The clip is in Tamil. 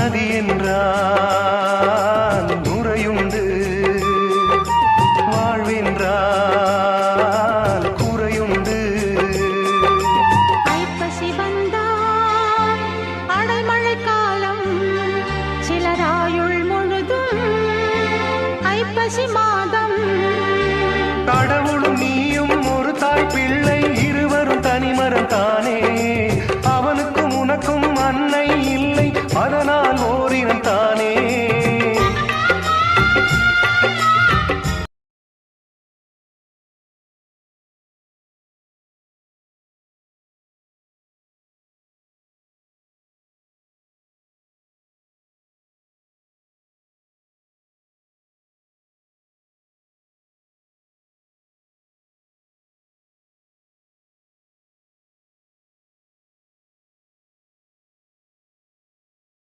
நதி என்றால் நுரையுண்டு, வாழ்வென்றால் குறையுண்டு. ஐப்பசி வந்தால் அடைமழை காலம், சிலராயுள் முழுதும் ஐப்பசி மாதம். கடவுளும் நீயும் ஒரு தாய் பிள்ளை, இருவரும் தனிமரம் தானே. அவனுக்கும் உனக்கும் அன்னை இல்லை, அதனால் ஓரினம் தானே.